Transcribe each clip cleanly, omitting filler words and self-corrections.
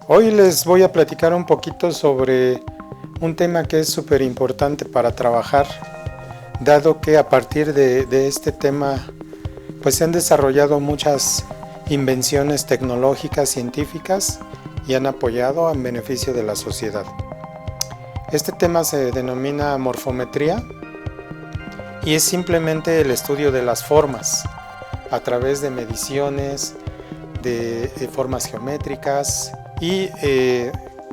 Hoy les voy a platicar un poquito sobre un tema que es súper importante para trabajar, dado que a partir de este tema pues se han desarrollado muchas invenciones tecnológicas, científicas y han apoyado en beneficio de la sociedad. Este tema se denomina morfometría y es simplemente el estudio de las formas a través de mediciones, de formas geométricas y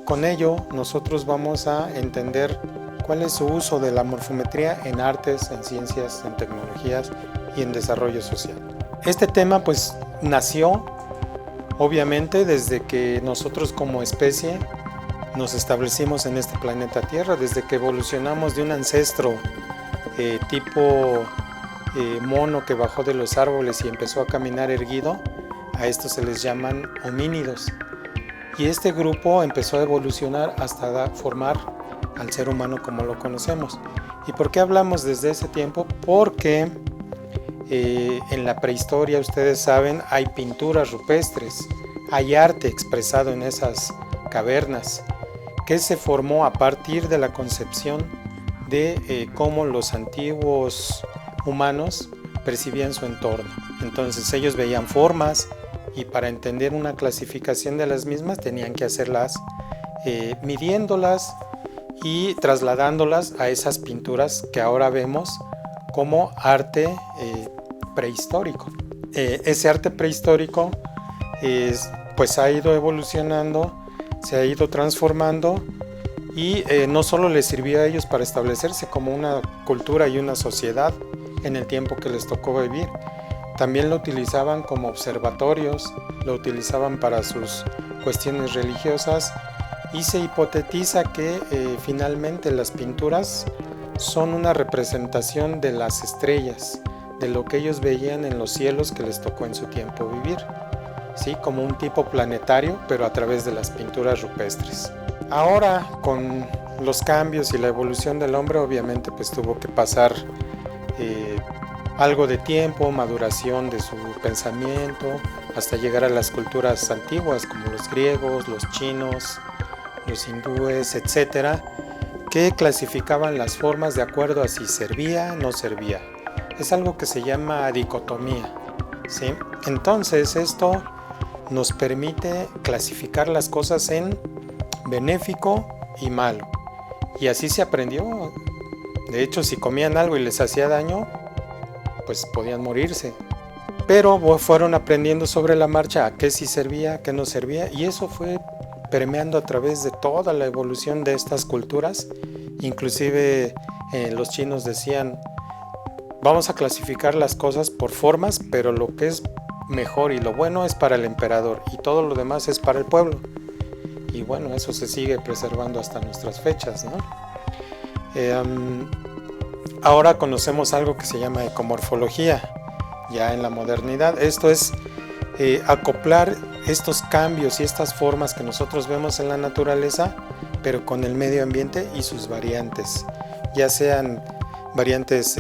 con ello nosotros vamos a entender cuál es su uso de la morfometría en artes, en ciencias, en tecnologías y en desarrollo social. Este tema pues nació obviamente desde que nosotros como especie nos establecimos en este planeta Tierra, desde que evolucionamos de un ancestro tipo mono que bajó de los árboles y empezó a caminar erguido. A estos se les llaman homínidos. Y este grupo empezó a evolucionar hasta formar al ser humano como lo conocemos. ¿Y por qué hablamos desde ese tiempo? Porque en la prehistoria, ustedes saben, hay pinturas rupestres, hay arte expresado en esas cavernas, que se formó a partir de la concepción de cómo los antiguos humanos percibían su entorno. Entonces ellos veían formas, y para entender una clasificación de las mismas tenían que hacerlas midiéndolas y trasladándolas a esas pinturas que ahora vemos como arte prehistórico. Ese arte prehistórico pues ha ido evolucionando, se ha ido transformando y no solo les sirvió a ellos para establecerse como una cultura y una sociedad en el tiempo que les tocó vivir. También lo utilizaban como observatorios, lo utilizaban para sus cuestiones religiosas y se hipotetiza que finalmente las pinturas son una representación de las estrellas, de lo que ellos veían en los cielos que les tocó en su tiempo vivir, ¿sí? Como un tipo planetario, pero a través de las pinturas rupestres. Ahora, con los cambios y la evolución del hombre, obviamente pues tuvo que pasar algo de tiempo, maduración de su pensamiento, hasta llegar a las culturas antiguas como los griegos, los chinos, los hindúes, etcétera, que clasificaban las formas de acuerdo a si servía o no servía. Es algo que se llama dicotomía, ¿sí? Entonces esto nos permite clasificar las cosas en benéfico y malo. Y así se aprendió. De hecho, si comían algo y les hacía daño, pues podían morirse, pero fueron aprendiendo sobre la marcha a qué sí servía, a qué no servía, y eso fue permeando a través de toda la evolución de estas culturas. Inclusive los chinos decían, vamos a clasificar las cosas por formas, pero lo que es mejor y lo bueno es para el emperador y todo lo demás es para el pueblo. Y bueno, eso se sigue preservando hasta nuestras fechas, ¿no? Ahora conocemos algo que se llama ecomorfología, ya en la modernidad. Esto es acoplar estos cambios y estas formas que nosotros vemos en la naturaleza, pero con el medio ambiente y sus variantes, ya sean variantes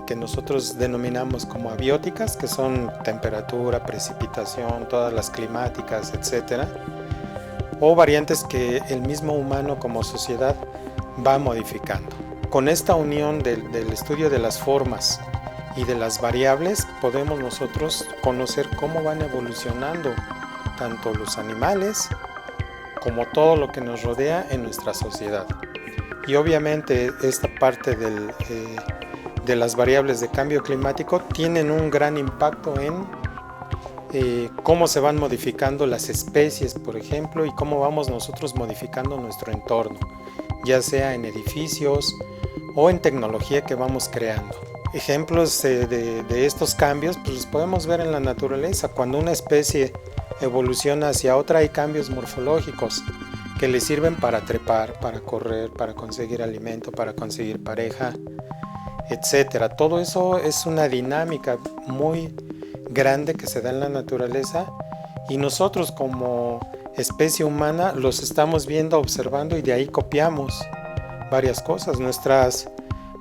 que nosotros denominamos como abióticas, que son temperatura, precipitación, todas las climáticas, etcétera, o variantes que el mismo humano como sociedad va modificando. Con esta unión del estudio de las formas y de las variables podemos nosotros conocer cómo van evolucionando tanto los animales como todo lo que nos rodea en nuestra sociedad. Y obviamente esta parte de las variables de cambio climático tienen un gran impacto en cómo se van modificando las especies, por ejemplo, y cómo vamos nosotros modificando nuestro entorno, ya sea en edificios o en tecnología que vamos creando. Ejemplos de estos cambios pues los podemos ver en la naturaleza. Cuando una especie evoluciona hacia otra hay cambios morfológicos que le sirven para trepar, para correr, para conseguir alimento, para conseguir pareja, etcétera. Todo eso es una dinámica muy grande que se da en la naturaleza y nosotros como especie humana los estamos viendo, observando y de ahí copiamos varias cosas.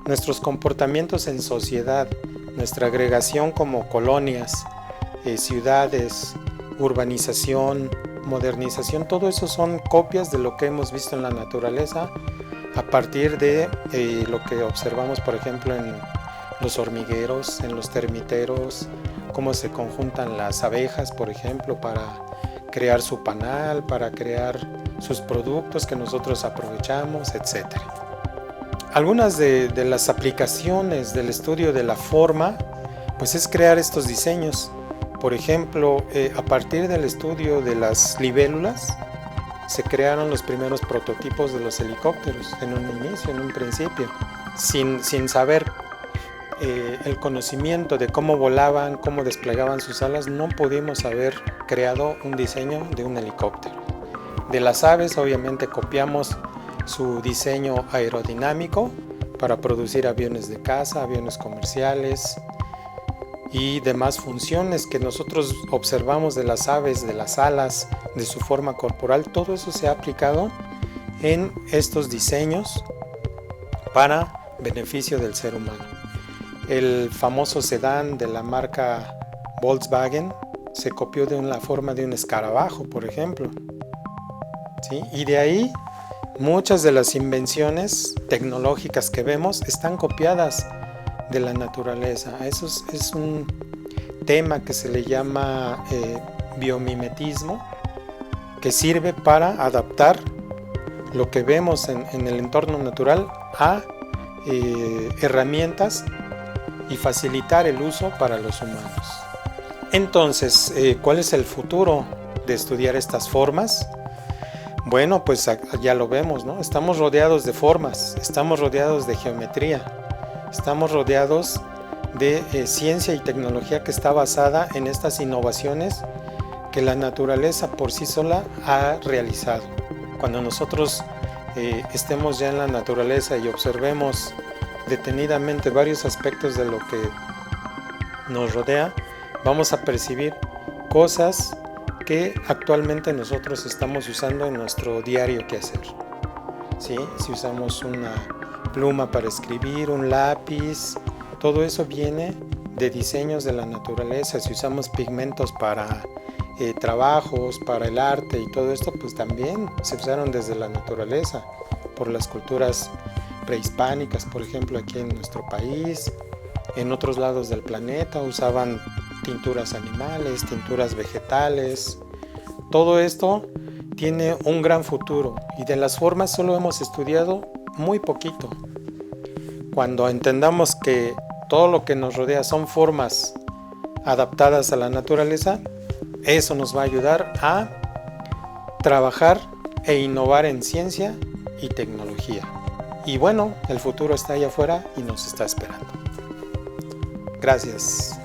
nuestros comportamientos en sociedad, nuestra agregación como colonias, ciudades, urbanización, modernización, todo eso son copias de lo que hemos visto en la naturaleza a partir de lo que observamos, por ejemplo, en los hormigueros, en los termiteros, cómo se conjuntan las abejas, por ejemplo, para crear su panal, para crear sus productos que nosotros aprovechamos, etc. Algunas de las aplicaciones del estudio de la forma, pues es crear estos diseños. Por ejemplo, a partir del estudio de las libélulas, se crearon los primeros prototipos de los helicópteros en un inicio, en un principio, sin saber el conocimiento de cómo volaban, cómo desplegaban sus alas, no pudimos haber creado un diseño de un helicóptero. De las aves, obviamente, copiamos su diseño aerodinámico para producir aviones de caza, aviones comerciales y demás funciones que nosotros observamos de las aves, de las alas, de su forma corporal. Todo eso se ha aplicado en estos diseños para beneficio del ser humano. El famoso sedán de la marca Volkswagen se copió de la forma de un escarabajo, por ejemplo, ¿sí? Y de ahí muchas de las invenciones tecnológicas que vemos están copiadas de la naturaleza. Eso es un tema que se le llama biomimetismo, que sirve para adaptar lo que vemos en el entorno natural a herramientas y facilitar el uso para los humanos. Entonces, ¿cuál es el futuro de estudiar estas formas? Bueno, pues ya lo vemos, ¿no? Estamos rodeados de formas, estamos rodeados de geometría, estamos rodeados de ciencia y tecnología que está basada en estas innovaciones que la naturaleza por sí sola ha realizado. Cuando nosotros estemos ya en la naturaleza y observemos detenidamente varios aspectos de lo que nos rodea, vamos a percibir cosas que actualmente nosotros estamos usando en nuestro diario quehacer, ¿sí? Si usamos una pluma para escribir, un lápiz, todo eso viene de diseños de la naturaleza. Si usamos pigmentos para trabajos, para el arte y todo esto, pues también se usaron desde la naturaleza, por las culturas prehispánicas, por ejemplo, aquí en nuestro país. En otros lados del planeta usaban tinturas animales, tinturas vegetales. Todo esto tiene un gran futuro y de las formas solo hemos estudiado muy poquito. Cuando entendamos que todo lo que nos rodea son formas adaptadas a la naturaleza, eso nos va a ayudar a trabajar e innovar en ciencia y tecnología. Y bueno, el futuro está allá afuera y nos está esperando. Gracias.